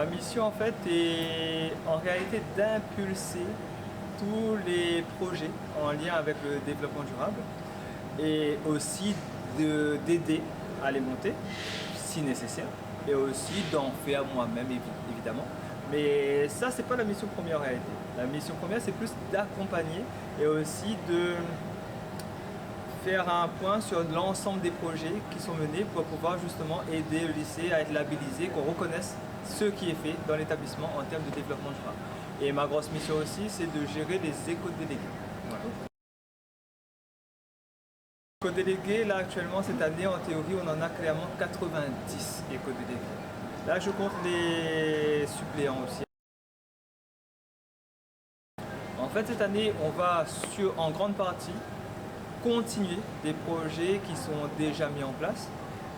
Ma mission en fait est en réalité d'impulser tous les projets en lien avec le développement durable et aussi d'aider à les monter si nécessaire et aussi d'en faire moi-même évidemment. Mais ça c'est pas la mission première en réalité. La mission première c'est plus d'accompagner et aussi de faire un point sur l'ensemble des projets qui sont menés pour pouvoir justement aider le lycée à être labellisé, qu'on reconnaisse ce qui est fait dans l'établissement en termes de développement durable. Et ma grosse mission aussi, c'est de gérer les éco-délégués. Voilà. Éco-délégués, là actuellement, cette année, en théorie, on en a clairement 90 éco-délégués. Là, je compte les suppléants aussi. En fait, cette année, on va en grande partie continuer des projets qui sont déjà mis en place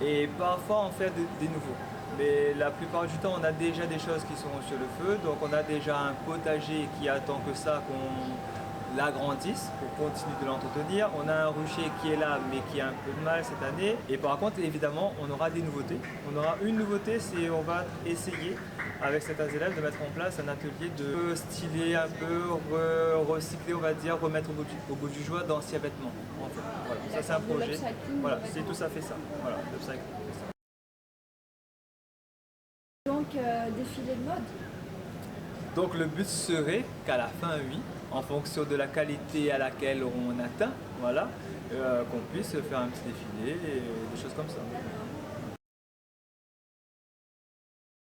et parfois en faire des nouveaux. Mais la plupart du temps, on a déjà des choses qui sont sur le feu, donc on a déjà un potager qui attend que ça, qu'on l'agrandisse pour continuer de l'entretenir. On a un rucher qui est là, mais qui a un peu de mal cette année. Et par contre, évidemment, on aura des nouveautés. On aura une nouveauté, c'est on va essayer avec certains élèves de mettre en place un atelier de styler un peu, recycler, on va dire, remettre au goût du jour d'anciens vêtements. En fait. Voilà. Ça c'est un projet. Voilà, c'est tout à fait ça. Voilà, Donc, défilé de mode. Donc le but serait qu'à la fin, oui, en fonction de la qualité à laquelle on atteint, voilà, qu'on puisse faire un petit défilé et des choses comme ça.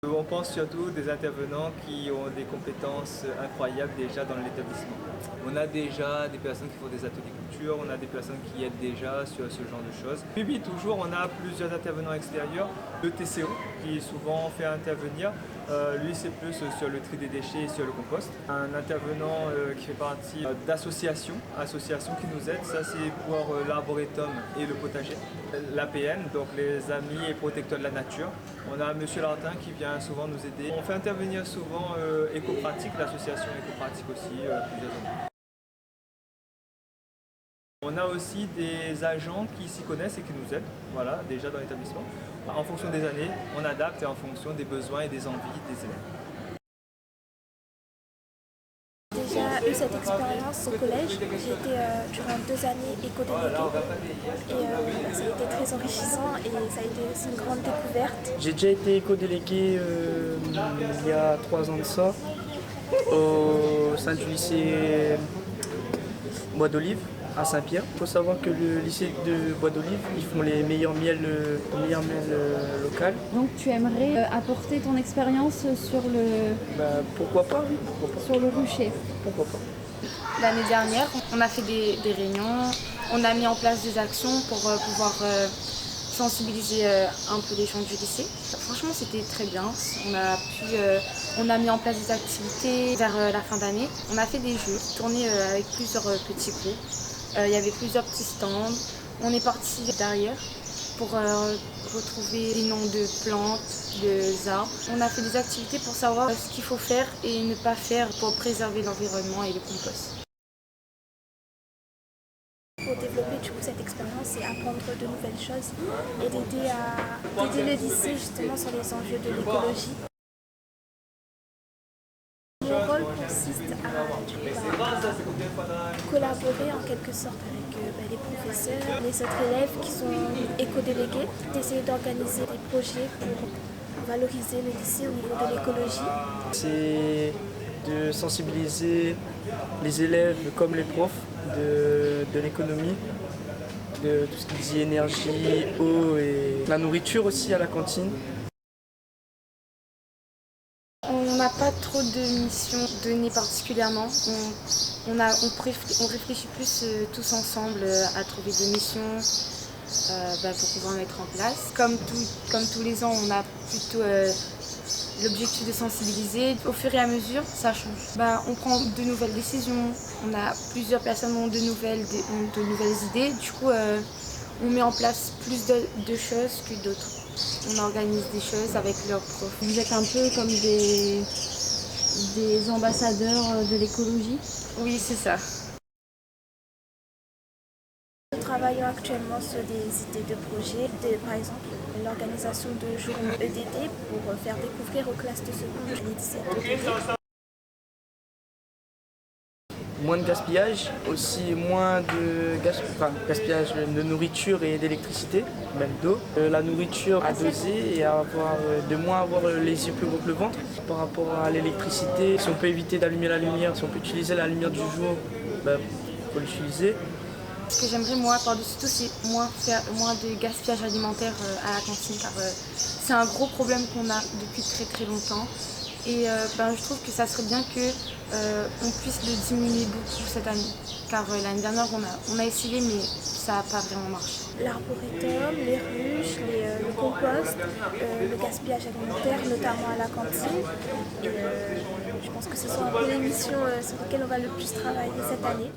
On pense surtout des intervenants qui ont des compétences incroyables déjà dans l'établissement. On a déjà des personnes qui font des ateliers couture, on a des personnes qui aident déjà sur ce genre de choses. Puis toujours, on a plusieurs intervenants extérieurs. Le TCO qui souvent fait intervenir, lui c'est plus sur le tri des déchets et sur le compost. Un intervenant qui fait partie d'associations qui nous aident, ça c'est pour l'Arboretum et le potager. L'APN, donc les Amis et Protecteurs de la Nature. On a Monsieur Lartin qui vient souvent nous aider. On fait intervenir souvent Écopratique, l'association Écopratique aussi, plusieurs années. On a aussi des agents qui s'y connaissent et qui nous aident, voilà, déjà dans l'établissement. En fonction des années, on adapte et en fonction des besoins et des envies des élèves. Déjà eu cette expérience au collège. J'ai été durant 2 années éco-déléguée et ça a été très enrichissant et ça a été aussi une grande découverte. J'ai déjà été éco-délégué il y a 3 ans de ça au sein du lycée Bois d'Olive à Saint-Pierre. Il faut savoir que le lycée de Bois d'Olive, ils font les meilleurs miels locaux. Donc tu aimerais apporter ton expérience sur le, Pourquoi pas, oui, pourquoi pas. sur le rucher. Pourquoi pas. L'année dernière, on a fait des réunions, on a mis en place des actions pour pouvoir sensibiliser un peu les gens du lycée. Franchement, c'était très bien. On a mis en place des activités vers la fin d'année. On a fait des jeux, tourné avec plusieurs petits groupes. Il y avait plusieurs petits stands. On est parti derrière pour retrouver les noms de plantes, de arbres. On a fait des activités pour savoir ce qu'il faut faire et ne pas faire pour préserver l'environnement et le compost. Pour développer du coup cette expérience et apprendre de nouvelles choses et d'aider le lycée justement sur les enjeux de l'écologie. Mon rôle consiste à collaborer en quelque sorte avec les professeurs, les autres élèves qui sont éco-délégués, d'essayer d'organiser des projets pour valoriser le lycée au niveau de l'écologie. C'est de sensibiliser les élèves comme les profs de l'économie, de tout ce qui dit énergie, eau et la nourriture aussi à la cantine. On n'a pas trop de missions données particulièrement. On réfléchit plus tous ensemble à trouver des missions pour pouvoir mettre en place. Comme tous les ans, on a plutôt l'objectif de sensibiliser. Au fur et à mesure, ça change. On prend de nouvelles décisions. On a plusieurs personnes ont de nouvelles idées. Du coup, on met en place plus de choses que d'autres. On organise des choses avec leurs profs. Vous êtes un peu comme des ambassadeurs de l'écologie. Oui, c'est ça. Nous travaillons actuellement sur des idées de projets, par exemple l'organisation de journées EDD pour faire découvrir aux classes de seconde les lycées EDD. Moins de gaspillage, aussi moins de gaspillage de nourriture et d'électricité, même d'eau. La nourriture à doser et de moins avoir les yeux plus gros que le ventre. Par rapport à l'électricité, si on peut éviter d'allumer la lumière, si on peut utiliser la lumière du jour, il faut l'utiliser. Ce que j'aimerais moi par-dessus tout, c'est faire moins de gaspillage alimentaire à la cantine, car c'est un gros problème qu'on a depuis très très longtemps. Et je trouve que ça serait bien qu'on puisse le diminuer beaucoup cette année. Car l'année dernière, on a essayé, mais ça n'a pas vraiment marché. L'arboretum, les ruches, le compost, le gaspillage alimentaire, notamment à la cantine. Et, je pense que ce sont un peu les missions sur lesquelles on va le plus travailler cette année.